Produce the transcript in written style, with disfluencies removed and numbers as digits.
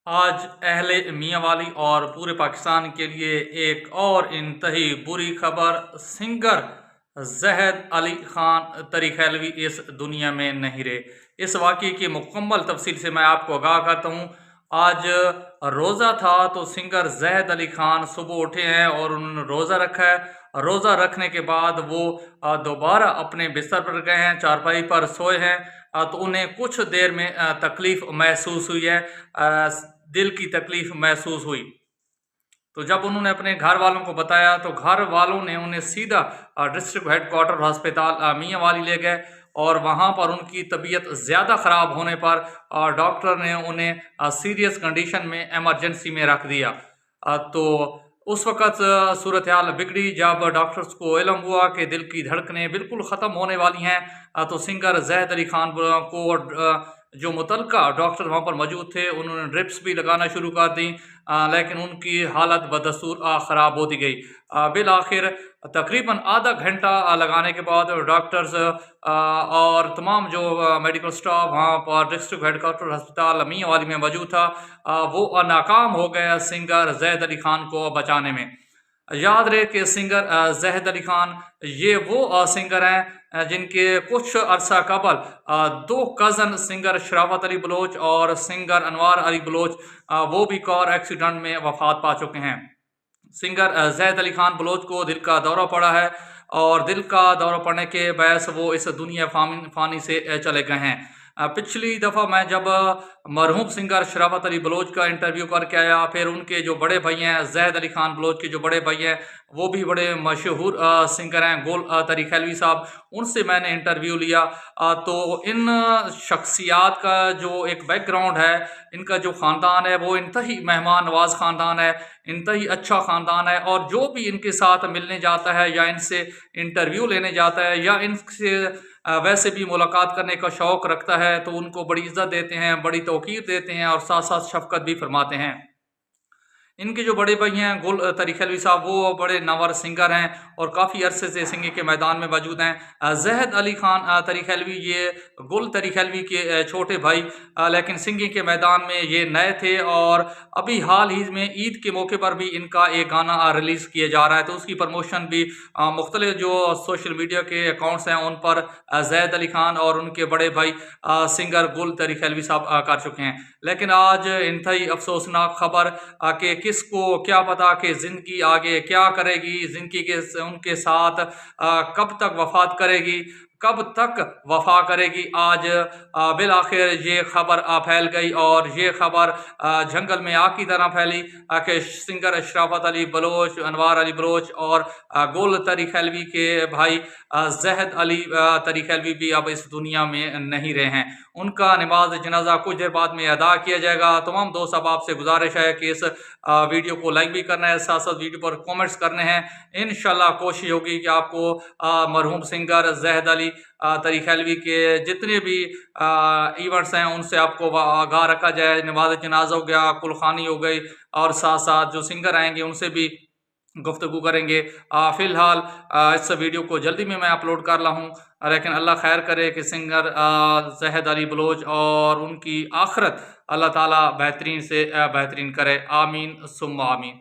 आज अहले मियाँ वाली और पूरे पाकिस्तान के लिए एक और इंतही बुरी खबर। सिंगर जहद अली खान तरीखैलवी इस दुनिया में नहीं रहे। इस वाक़ये की मुकम्मल तफसील से मैं आपको आगाह करता हूँ। आज रोज़ा था तो सिंगर जहद अली खान सुबह उठे हैं और उन्होंने रोज़ा रखा है। रोज़ा रखने के बाद वो दोबारा अपने बिस्तर पर गए हैं, चारपाई पर सोए हैं। तो उन्हें कुछ देर में तकलीफ़ महसूस हुई है, दिल की तकलीफ़ महसूस हुई। तो जब उन्होंने अपने घर वालों को बताया तो घर वालों ने उन्हें सीधा डिस्ट्रिक्ट हेडक्वार्टर अस्पताल मियाँ वाली ले गए और वहाँ पर उनकी तबीयत ज़्यादा ख़राब होने पर डॉक्टर ने उन्हें सीरियस कंडीशन में इमरजेंसी में रख दिया। तो उस वक़्त सूरत हाल बिगड़ी जब डॉक्टर्स को इल्म हुआ कि दिल की धड़कनें बिल्कुल ख़त्म होने वाली हैं। तो सिंगर ज़ैद अली खान को जो मुतलका डॉक्टर वहाँ पर मौजूद थे उन्होंने ड्रिप्स भी लगाना शुरू कर दी, लेकिन उनकी हालत बदस्तूर ख़राब होती गई। बिल आखिर तकरीबन आधा घंटा लगाने के बाद डॉक्टर्स और तमाम जो मेडिकल स्टाफ वहाँ पर डिस्ट्रिक्ट हेडक्वार्टर अस्पताल मियाँ वाली में मौजूद था, वो नाकाम हो गया सिंगर जैद अली खान को बचाने में। याद रहे कि सिंगर जहद अली खान ये वो सिंगर हैं जिनके कुछ अरसा कबल दो कज़न सिंगर शराफत अली बलोच और सिंगर अनवार अली बलोच वो भी कार एक्सीडेंट में वफात पा चुके हैं। सिंगर जैद अली खान बलोच को दिल का दौरा पड़ा है और दिल का दौरा पड़ने के बायस वो इस दुनिया फ़ानी से चले गए हैं। पिछली दफ़ा मैं जब मरहूम सिंगर शराफत अली बलोच का इंटरव्यू करके आया, फिर उनके जो बड़े भाई हैं जैद अली खान बलोच के जो बड़े भाई हैं वो भी बड़े मशहूर सिंगर हैं, गुल तरीखैलवी साहब, उनसे मैंने इंटरव्यू लिया। तो इन शख्सियात का जो एक बैकग्राउंड है, इनका जो ख़ानदान है वो इंतही मेहमान नवाज़ ख़ानदान है, इंतही अच्छा ख़ानदान है और जो भी इनके साथ मिलने जाता है या इनसे इंटरव्यू लेने जाता है या इनसे वैसे भी मुलाकात करने का शौक़ रखता है तो उनको बड़ी इज़्ज़त देते हैं, बड़ी तौक़ीर देते हैं और साथ-साथ शफ़क़त भी फरमाते हैं। इनके जो बड़े भाई हैं गुल तरीखैलवी साहब वो बड़े नामवर सिंगर हैं और काफ़ी अरसे से सिंगिंग के मैदान में मौजूद हैं। ज़हद अली खान तरीखैलवी ये गुल तरीखैलवी के छोटे भाई, लेकिन सिंगिंग के मैदान में ये नए थे और अभी हाल ही में ईद के मौके पर भी इनका एक गाना रिलीज़ किया जा रहा है, तो उसकी प्रमोशन भी मुख्तलिफ जो सोशल मीडिया के अकाउंट्स हैं उन पर ज़ैद अली खान और उनके बड़े भाई सिंगर गुल तरीखैलवी साहब कर चुके हैं। लेकिन आज इंतहाई अफसोसनाक खबर कि किसको क्या पता कि ज़िंदगी आगे क्या करेगी, ज़िंदगी के उनके साथ कब तक वफ़ात करेगी, कब तक वफ़ा करेगी। आज बिल आखिर ये खबर फैल गई और ये खबर जंगल में आग की तरह फैली कि सिंगर शराफत अली बलोच, अनवार अली बलोच और गुल तरीखैलवी के भाई जहद अली तरीखैलवी भी अब इस दुनिया में नहीं रहे हैं। उनका नमाज जनाजा कुछ देर बाद में अदा किया जाएगा। तमाम दोस्त अब आपसे गुजारिश है कि इस वीडियो को लाइक भी करना है, साथ साथ वीडियो पर कमेंट्स करने हैं। इंशाल्लाह कोशिश होगी कि आपको मरहूम सिंगर जहद अली तरीखैलवी के जितने भी इवेंट्स हैं उनसे आपको आगाह रखा जाए। नमाज जनाजा हो गया, कुलखानी हो गई और साथ साथ जो सिंगर आएंगे उनसे भी गुफ्तगू करेंगे। फ़िलहाल इस वीडियो को जल्दी में मैं अपलोड कर रहा हूँ, लेकिन अल्लाह खैर करे कि सिंगर ज़हद अली बलोच और उनकी आखिरत अल्लाह ताला बेहतरीन से बेहतरीन करे। आमीन सुम्मा आमीन।